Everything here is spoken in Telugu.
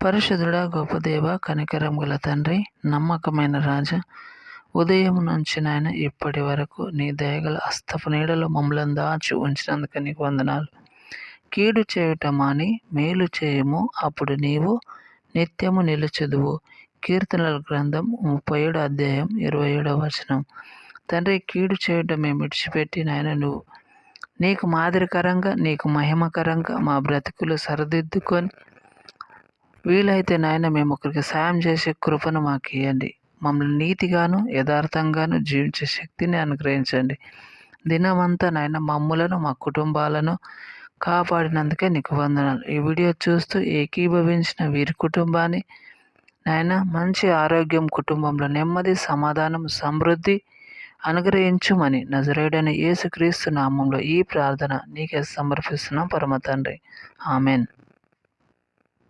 పరిశుద్ధుడా, గొప్ప దేవ, కనికరం గల తండ్రి, నమ్మకమైన రాజా, ఉదయం నుంచి నాయన ఇప్పటి వరకు నీ దయగల హస్తపు నీడలో మమ్మల్ని దాచి ఉంచినందుకు నీకు వందనాలు. కీడు చేయుట మాని మేలు చేయము, అప్పుడు నీవు నిత్యము నిలుచుదువు. కీర్తనల గ్రంథం 37 అధ్యాయం 27వ వచనం. తండ్రి, కీడు చేయటం మేము విడిచిపెట్టి నాయన నువ్వు నీకు మాదిరికరంగా, నీకు మహిమకరంగా మా బ్రతుకులు సరిదిద్దుకొని వీలైతే నాయన మేము ఒకరికి సాయం చేసే కృపను మాకు ఇవ్వండి. మమ్మల్ని నీతిగాను యథార్థంగాను జీవించే శక్తిని అనుగ్రహించండి. దినమంతా నాయన మమ్ములను మా కుటుంబాలను కాపాడినందుకే నీకు వందనాలు. ఈ వీడియో చూస్తూ ఏకీభవించిన వీరి కుటుంబాన్ని నాయన మంచి ఆరోగ్యం, కుటుంబంలో నెమ్మది, సమాధానం, సమృద్ధి అనుగ్రహించుమని నజరేయుడైన యేసుక్రీస్తు నామంలో ఈ ప్రార్థన నీకే సమర్పిస్తున్నాం పరమ తండ్రి. ఆమెన్.